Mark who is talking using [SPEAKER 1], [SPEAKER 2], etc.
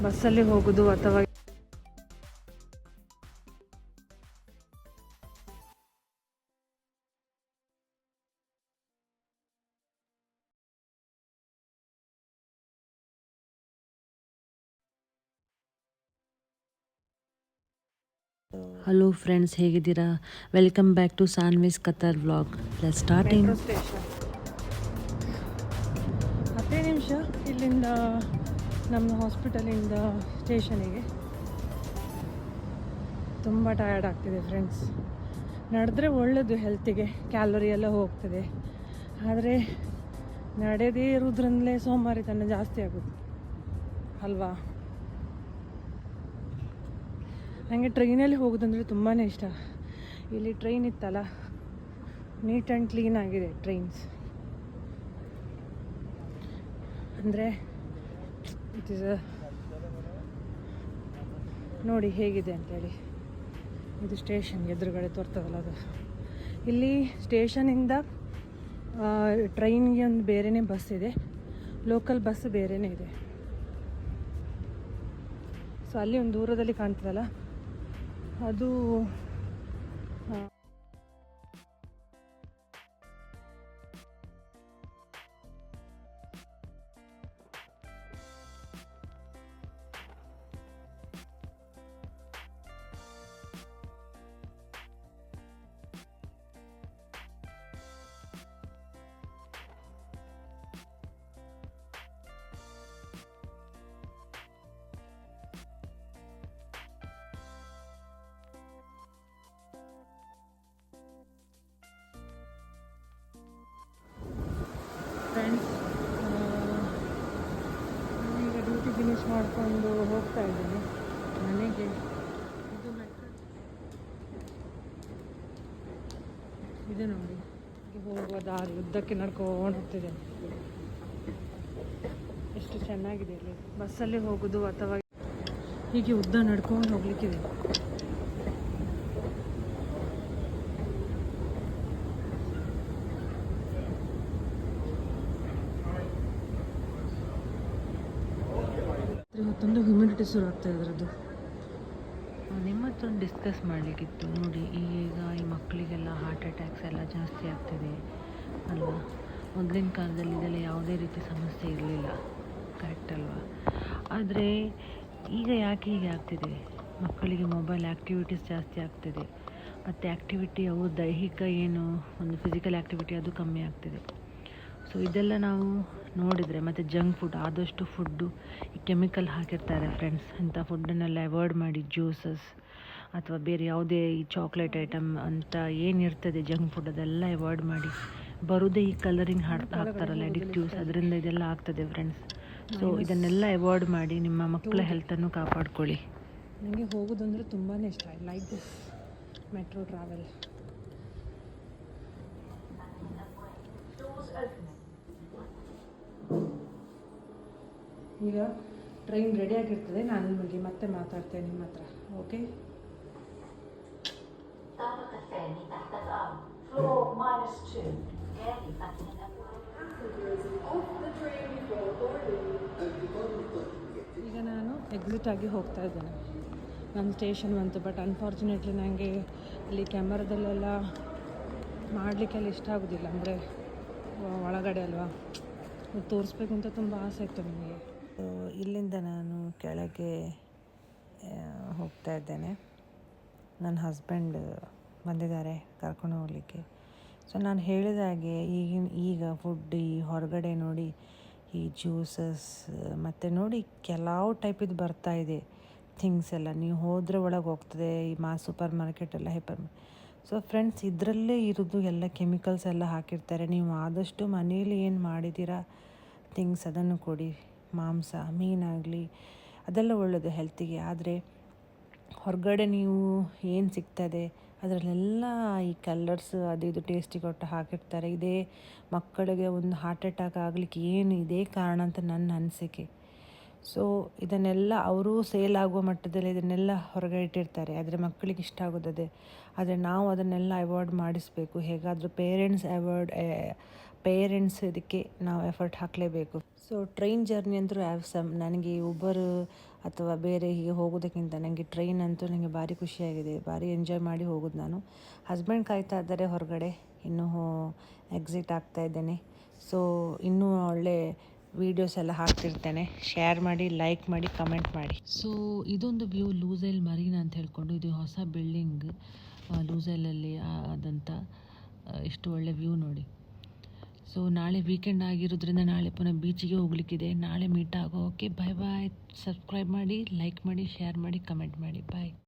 [SPEAKER 1] ಬಸ್ಸಲ್ಲಿ ಹೋಗೋದು ಅಥವಾ
[SPEAKER 2] ಹಲೋ ಫ್ರೆಂಡ್ಸ್, ಹೇಗಿದ್ದೀರಾ? Welcome back to Saanvi's Qatar vlog. Starting.
[SPEAKER 1] Metro station 10 ನಿಮಿಷ ಇಲ್ಲಿಂದ ನಮ್ಮ ಹಾಸ್ಪಿಟಲಿಂದ ಸ್ಟೇಷನಿಗೆ. ತುಂಬ ಟಯರ್ಡ್ ಆಗ್ತಿದೆ ಫ್ರೆಂಡ್ಸ್. ನಡೆದ್ರೆ ಒಳ್ಳೆಯದು ಹೆಲ್ತಿಗೆ, ಕ್ಯಾಲರಿ ಎಲ್ಲ ಹೋಗ್ತದೆ. ಆದರೆ ನಡೆದೇ ಇರೋದ್ರಿಂದಲೇ ಸೋಮಾರಿತನ ಜಾಸ್ತಿ ಆಗೋದು ಅಲ್ವಾ. ನನಗೆ ಟ್ರೈನಲ್ಲಿ ಹೋಗೋದಂದರೆ ತುಂಬಾ ಇಷ್ಟ. ಇಲ್ಲಿ ಟ್ರೈನ್ ಇತ್ತಲ್ಲ, ನೀಟ್ ಆ್ಯಂಡ್ ಕ್ಲೀನ್ ಆಗಿದೆ ಟ್ರೈನ್ಸ್. ಅಂದರೆ ಇಟ್ ಈಸ್ ನೋಡಿ ಹೇಗಿದೆ ಅಂತೇಳಿ. ಇದು ಸ್ಟೇಷನ್ ಎದುರುಗಡೆ ತೋರ್ತದಲ್ಲ ಅದು. ಇಲ್ಲಿ ಸ್ಟೇಷನಿಂದ ಟ್ರೈನ್ಗೆ ಒಂದು ಬೇರೆಯೇ ಬಸ್ ಇದೆ, ಲೋಕಲ್ ಬಸ್ ಬೇರೆಯೇ ಇದೆ. ಸೊ ಅಲ್ಲಿ ಒಂದು ದೂರದಲ್ಲಿ ಕಾಣ್ತದಲ್ಲ ಅದು ಫ್ರೆಂಡ್ಸ್. ಈಗ ಡ್ಯೂಟಿ ಫಿನಿಷ್ ಮಾಡಿಕೊಂಡು ಹೋಗ್ತಾ ಇದ್ದೀನಿ ಮನೆಗೆ. ಇದು ಮೆಟ್ರೋ ಇದೆ ನೋಡಿ, ಹೋಗುವ ದಾರಿ ಉದ್ದಕ್ಕೆ ನಡ್ಕೊಂಡು ಹೋಗ್ತಿದ್ದೇನೆ. ಎಷ್ಟು ಚೆನ್ನಾಗಿದೆ ಇಲ್ಲಿ. ಬಸ್ಸಲ್ಲಿ ಹೋಗೋದು ಅಥವಾ ಹೀಗೆ ಉದ್ದ ನಡ್ಕೊಂಡು ಹೋಗ್ಲಿಕ್ಕಿದೆ. ಹೊತ್ತೊಂದು ಹ್ಯುಮಿಡಿಟಿ ಶುರು ಆಗ್ತಾ ಇದೆ ಅದರದ್ದು.
[SPEAKER 2] ನಿಮ್ಮ ಹತ್ರ ಒಂದು ಡಿಸ್ಕಸ್ ಮಾಡಲಿಕ್ಕಿತ್ತು. ನೋಡಿ, ಈಗ ಈ ಮಕ್ಕಳಿಗೆಲ್ಲ ಹಾರ್ಟ್ ಅಟ್ಯಾಕ್ಸ್ ಎಲ್ಲ ಜಾಸ್ತಿ ಆಗ್ತಿದೆ ಅಲ್ವಾ. ಮೊದಲಿನ ಕಾಲದಲ್ಲಿ ಇದೆಲ್ಲ ಯಾವುದೇ ರೀತಿ ಸಮಸ್ಯೆ ಇರಲಿಲ್ಲ, ಕರೆಕ್ಟ್ ಅಲ್ವಾ? ಆದರೆ ಈಗ ಯಾಕೆ ಹೀಗೆ ಆಗ್ತಿದೆ? ಮಕ್ಕಳಿಗೆ ಮೊಬೈಲ್ ಆ್ಯಕ್ಟಿವಿಟೀಸ್ ಜಾಸ್ತಿ ಆಗ್ತಿದೆ, ಮತ್ತು ಆ್ಯಕ್ಟಿವಿಟಿ ಅವು ದೈಹಿಕ ಏನು ಒಂದು ಫಿಸಿಕಲ್ ಆ್ಯಕ್ಟಿವಿಟಿ ಅದು ಕಮ್ಮಿ ಆಗ್ತಿದೆ. ಸೊ ಇದೆಲ್ಲ ನಾವು ನೋಡಿದರೆ, ಮತ್ತು ಜಂಕ್ ಫುಡ್, ಆದಷ್ಟು ಫುಡ್ಡು ಈ ಕೆಮಿಕಲ್ ಹಾಕಿರ್ತಾರೆ ಫ್ರೆಂಡ್ಸ್. ಇಂಥ ಫುಡ್ಡನ್ನೆಲ್ಲ ಅವಾಯ್ಡ್ ಮಾಡಿ. ಜ್ಯೂಸಸ್ ಅಥವಾ ಬೇರೆ ಯಾವುದೇ ಈ ಚಾಕ್ಲೇಟ್ ಐಟಮ್ ಅಂತ ಏನಿರ್ತದೆ ಜಂಕ್ ಫುಡ್, ಅದೆಲ್ಲ ಅವಾಯ್ಡ್ ಮಾಡಿ. ಬರೋದೇ ಈ ಕಲರಿಂಗ್ ಹಾಕ್ತಾರಲ್ಲ ಅಡಿಕ್ಟಿವ್ಸ್, ಅದರಿಂದ ಇದೆಲ್ಲ ಆಗ್ತದೆ ಫ್ರೆಂಡ್ಸ್. ಸೊ ಇದನ್ನೆಲ್ಲ ಅವಾಯ್ಡ್ ಮಾಡಿ ನಿಮ್ಮ ಮಕ್ಕಳ ಹೆಲ್ತನ್ನು ಕಾಪಾಡ್ಕೊಳ್ಳಿ.
[SPEAKER 1] ನನಗೆ ಹೋಗೋದಂದರೆ ತುಂಬಾ ಇಷ್ಟ. I like this metro travel. ಈಗ ಟ್ರೈನ್ ರೆಡಿ ಆಗಿರ್ತದೆ, ನಾನು ನಿಮಗೆ ಮತ್ತೆ ಮಾತಾಡ್ತೇನೆ ನಿಮ್ಮ ಹತ್ರ. ಓಕೆ. ಈಗ ನಾನು ಎಕ್ಸಿಟ್ ಆಗಿ ಹೋಗ್ತಾ ಇದ್ದೇನೆ. ನನ್ನ ಸ್ಟೇಷನ್ ಬಂತು, ಬಟ್ ಅನ್ಫಾರ್ಚುನೇಟ್ಲಿ ನನಗೆ ಇಲ್ಲಿ ಕ್ಯಾಮರಾದಲ್ಲೆಲ್ಲ ಮಾಡಲಿಕ್ಕೆಲ್ಲ ಇಷ್ಟ ಆಗೋದಿಲ್ಲ. ಅಂದರೆ ಒಳಗಡೆ ಅಲ್ವಾ, ತೋರಿಸ್ಬೇಕು ಅಂತ ತುಂಬ ಆಸೆ ಇತ್ತು ನನಗೆ.
[SPEAKER 2] ಇಲ್ಲಿಂದ ನಾನು ಕೆಳಗೆ ಹೋಗ್ತಾ ಇದ್ದೇನೆ. ನನ್ನ ಹಸ್ಬೆಂಡ್ ಬಂದಿದ್ದಾರೆ ಕರ್ಕೊಂಡು ಹೋಗಲಿಕ್ಕೆ. ಸೊ ನಾನು ಹೇಳಿದ ಹಾಗೆ ಈಗ ಫುಡ್ ಈ ಹೊರಗಡೆ ನೋಡಿ, ಈ ಜ್ಯೂಸಸ್ ಮತ್ತು ನೋಡಿ ಕೆಲವು ಟೈಪಿದ್ದು ಬರ್ತಾಯಿದೆ ಥಿಂಗ್ಸ್ ಎಲ್ಲ. ನೀವು ಹೋದರೆ ಒಳಗೆ ಹೋಗ್ತದೆ ಈ ಸೂಪರ್ ಮಾರ್ಕೆಟೆಲ್ಲ, ಹೈಪರ್. ಸೊ ಫ್ರೆಂಡ್ಸ್, ಇದರಲ್ಲೇ ಇರೋದು ಎಲ್ಲ ಕೆಮಿಕಲ್ಸ್ ಎಲ್ಲ ಹಾಕಿರ್ತಾರೆ. ನೀವು ಆದಷ್ಟು ಮನೆಯಲ್ಲಿ ಏನು ಮಾಡಿದ್ದೀರಾ ಥಿಂಗ್ಸ್ ಅದನ್ನು ಕೊಡಿ. ಮಾಂಸ, ಮೀನಾಗಲಿ ಅದೆಲ್ಲ ಒಳ್ಳೆಯದು ಹೆಲ್ತಿಗೆ. ಆದರೆ ಹೊರಗಡೆ ನೀವು ಏನು ಸಿಗ್ತದೆ ಅದರಲ್ಲೆಲ್ಲ ಈ ಕಲರ್ಸ್ ಅದು ಇದು ಟೇಸ್ಟಿಗೆ ಕೊಟ್ಟು ಹಾಕಿರ್ತಾರೆ. ಇದೇ ಮಕ್ಕಳಿಗೆ ಒಂದು ಹಾರ್ಟ್ ಅಟ್ಯಾಕ್ ಆಗಲಿಕ್ಕೆ ಏನು ಇದೇ ಕಾರಣ ಅಂತ ನನ್ನ ಅನಿಸಿಕೆ.
[SPEAKER 1] ಸೊ ಇದನ್ನೆಲ್ಲ ಅವರೂ ಸೇಲ್ ಆಗುವ ಮಟ್ಟದಲ್ಲಿ ಇದನ್ನೆಲ್ಲ ಹೊರಗಡೆ ಇಟ್ಟಿರ್ತಾರೆ, ಆದರೆ ಮಕ್ಕಳಿಗೆ ಇಷ್ಟ ಆಗೋದದೆ. ಆದರೆ ನಾವು ಅದನ್ನೆಲ್ಲ ಅವಾಯ್ಡ್ ಮಾಡಿಸಬೇಕು. ಹೇಗಾದರೂ ಪೇರೆಂಟ್ಸ್ ಇದಕ್ಕೆ ನಾವು ಎಫರ್ಟ್ ಹಾಕಲೇಬೇಕು. ಸೊ ಟ್ರೈನ್ ಜರ್ನಿ ಅಂತೂ ನನಗೆ ಊಬರ್ ಅಥವಾ ಬೇರೆ ಹೀಗೆ ಹೋಗೋದಕ್ಕಿಂತ ನನಗೆ ಟ್ರೈನ್ ಅಂತೂ ನನಗೆ ಭಾರಿ ಖುಷಿಯಾಗಿದೆ, ಭಾರಿ ಎಂಜಾಯ್ ಮಾಡಿ ಹೋಗೋದು ನಾನು. ಹಸ್ಬೆಂಡ್ ಕಾಯ್ತಾ ಇದ್ದಾರೆ ಹೊರಗಡೆ, ಇನ್ನೂ ಎಕ್ಸಿಟ್ ಆಗ್ತಾ ಇದ್ದೇನೆ. ಸೊ ಇನ್ನೂ ಒಳ್ಳೆ ವೀಡಿಯೋಸ್ ಎಲ್ಲ ಹಾಕ್ತಿರ್ತೇನೆ. ಶೇರ್ ಮಾಡಿ, ಲೈಕ್ ಮಾಡಿ, ಕಮೆಂಟ್ ಮಾಡಿ.
[SPEAKER 2] ಸೊ ಇದೊಂದು ವ್ಯೂ ಲೂಸೈಲ್ ಮರೀನಾ ಅಂತ ಹೇಳ್ಕೊಂಡು, ಇದು ಹೊಸ ಬಿಲ್ಡಿಂಗ್ ಲೂಸೈಲಲ್ಲಿ ಆದಂಥ ಎಷ್ಟು ಒಳ್ಳೆ ವ್ಯೂ ನೋಡಿ. ಸೊ ನಾಳೆ ವೀಕೆಂಡ್ ಆಗಿರೋದ್ರಿಂದ ನಾಳೆ ಪುನಃ ಬೀಚಿಗೆ ಹೋಗ್ಲಿಕ್ಕಿದೆ. ನಾಳೆ ಮೀಟ್ ಆಗೋ. ಓಕೆ, ಬಾಯ್ ಬಾಯ್. ಸಬ್ಸ್ಕ್ರೈಬ್ ಮಾಡಿ, ಲೈಕ್ ಮಾಡಿ, ಶೇರ್ ಮಾಡಿ, ಕಮೆಂಟ್ ಮಾಡಿ. ಬಾಯ್.